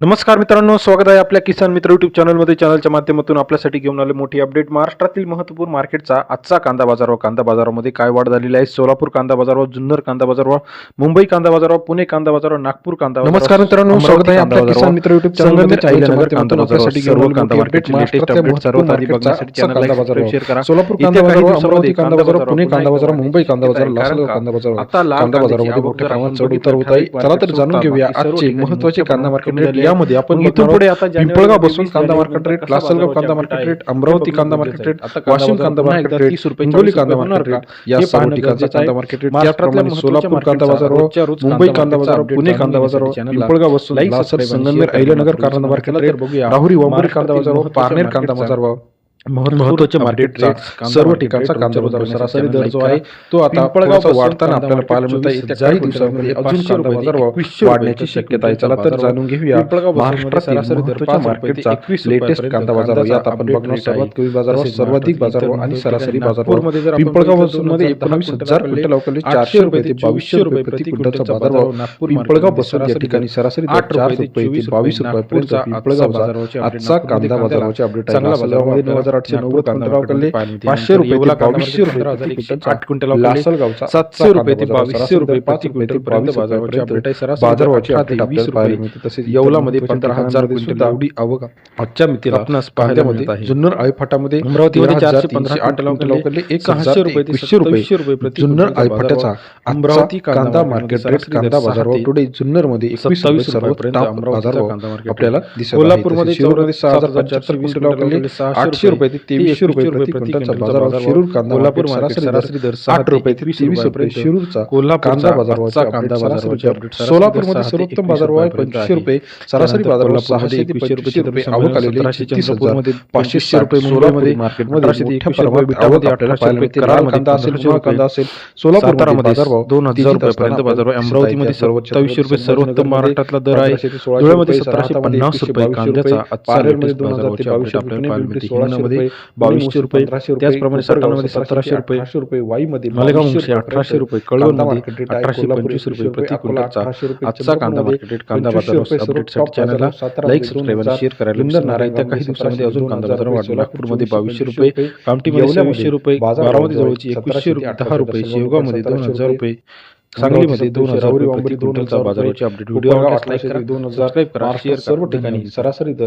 नमस्कार मित्रांनो, स्वागत आहे आपल्या किसान मित्र यूट्यूब चॅनलमध्ये. चॅनलच्या माध्यमातून आपल्यासाठी घेऊन आले मोठी अपडेट. महाराष्ट्रातील महत्त्वपूर्ण मार्केटचा आजचा कांदा बाजारभाव. कांदा बाजारामध्ये काय वाढ झालेली आहे? सोलापूर कांदा बाजारभाव, जुन्नर कांदा बाजारभाव, मुंबई कांदा बाजारभाव, पुणे कांदा बाजारभाव, नागपूर कांदा बाजारभाव. नमस्कार मित्रांनो, स्वागत आहे आपल्या किसान मित्र यूट्यूब चॅनलमध्ये. संगमनेर कांदा बाजारभाव, सर्व कांदा मार्केटचे लेटेस्ट अपडेट सर्वात आधी बघण्यासाठी चॅनल लाईक सबस्क्राइब शेअर करा. सोलापूर कांदा बाजारभाव, अमरावती कांदा बाजारभाव, पुणे कांदा बाजारभाव, मुंबई कांदा बाजारभाव, लासलगाव कांदा बाजारभाव. आता कांदा बाजारामध्ये मोठ्या प्रमाणात चढ उतार होत आहे. चला तर जाणून घेऊया आजचे महत्त्वाचे कांदा मार्केट रेट. यामध्ये आपण इथून पुढे आता पिंपळगाव बसून कांदा मार्केट रेट, लासलगाव कांदा मार्केट रेट, अमरावती कांदा मार्केट रेट, वाशिम कांदा मार्केट रेट, हिंगोली कांदा मार्केट रेट, या सर्व ठिकाणचा कांदा मार्केट रेट. त्याचप्रमाणे सोलापूर कांदा बाजारभाव, मुंबई कांदा बाजारभाव, पुणे कांदा बाजारभाव, पिंपळगाव बसून लासल, संगमनेर, अहिल्यानगर कांदा मार्केट रेट, राहुरी वांबोरी कांदा बाजारभाव, पारनेर कांदा बाजारभाव, महत्त्वाचे मार्केट रेट. सर्व ठिकाणचा कांदा बाजार सरासरी दर जो आहे तो आता थोडासा वाढताना आपल्याला पाहायला मिळत आहे. येत्या काही दिवसांमध्ये अजून कांदा बाजारभाव वाढण्याची शक्यता आहे. चला तर जाणून घेऊया महाराष्ट्रातील महत्त्वाच्या मार्केटचा लेटेस्ट कांदा बाजारभाव. यात आपण बघणार सर्वात कमी बाजारभाव, सर्वाधिक बाजारभाव आणि सरासरी बाजारभाव. पिंपळगाव मध्ये 19,000 क्विंटल अवकाळी 400 रुपये ते 2200 रुपये प्रति क्विंटलचा बाजारभाव. पिंपळगाव बसून या ठिकाणी सरासरी दर 4 रुपये ते 22 रुपयापर्यंत पिंपळगावचा आजचा कांदा बाजाराचे अपडेट आहे. लासलगावमध्ये 9,890 क्विंटल अवकाळी 500 रुपये ते 2200 रुपये 8 क्विंटल. लासलगावचा 700 रुपये ते 2200 रुपये प्रति क्विंटल पर्यंत बाजाराचे अपडेट आहे. सरासरी बाजारभावाची अपडेट आपल्याला पाहायला मिळते. तसेच येवलामध्ये 15,000 क्विंटल एवढी आवक आजच्या मितीला आपणास पाहायला मिळत आहे. जुन्नर आळीफाटामध्ये अमरावतीमध्ये 415 क्विंटल अवकाळी 1,000 ते 2100 रुपये प्रति जुन्नर आळीफाटाचा अमरावती कांदा मार्केट रेट. कांदा बाजारभाव टुडे जुन्नर मध्ये 21 सर्वोत्तम बाजारभाव आपल्याला दिसत आहे. कोल्हापूरमध्ये 6,075 क्विंटल अवकाळी 800 रुपये ते 2300 रुपये प्रति क्विंटलचा बाजारभाव. शिरूर कांदा कोल्हापूर सरासरी दर 8 रुपये ते 23 रुपये. शिरूरचा कांदा बाजारभावाचा कांदा बाजाराचे अपडेट. सोलापूरमध्ये सर्वोत्तम बाजारभाव आहे 2500 रुपये. सरासरी बाजारभाव 600 ते 2500 रुपये. आवक आलेली 36,000 500 रुपये. मुंबईमध्ये मार्केटमध्ये 821 रुपये आवक आपल्याला पाहायला मिळते. कराड कांदा असेल, मुळा कांदा असेल. सोलापूरमध्ये बाजारभाव 2,000 रुपयापर्यंत बाजारभाव. अमरावतीमध्ये सर्वोच्च 2700 रुपये सर्वोत्तम महाराष्ट्रातला दर आहे. धुळ्यामध्ये 1750 रुपये कांद्याचा आजचा लेटेस्ट बाजारभावाचे अपडेट आपल्याला पाहायला मिळते. हिंगण्यामध्ये 2200 रुपये, त्याचप्रमाणे सटाणामध्ये 1700 रुपये, वाईमध्ये मालेगाव 1800 रुपये, कळवणमध्ये 1825 रुपये प्रति क्विंटलचा आजचा कांदा मार्केट रेट. कांदा बाजार अपडेटसाठी चॅनलला लाईक सबस्क्राइब आणि शेअर करायला विसरणार आहे. त्या काही दिवसांमध्ये अजून कांदा बाजार वाढला. नागपूरमध्ये 2200 रुपये, कामठीमध्ये 2600 रुपये, बारामती जवळची 2100 रुपये 10 रुपये, शेवगावमध्ये 2000 रुपये, सांगलीमध्ये 2000 रुपये प्रति क्विंटलचा बाजाराचे अपडेट. व्हिडिओ आवडल्यास लाईक करा, सबस्क्राइब करा, शेअर. सर्व ठिकाणी सरासरी दर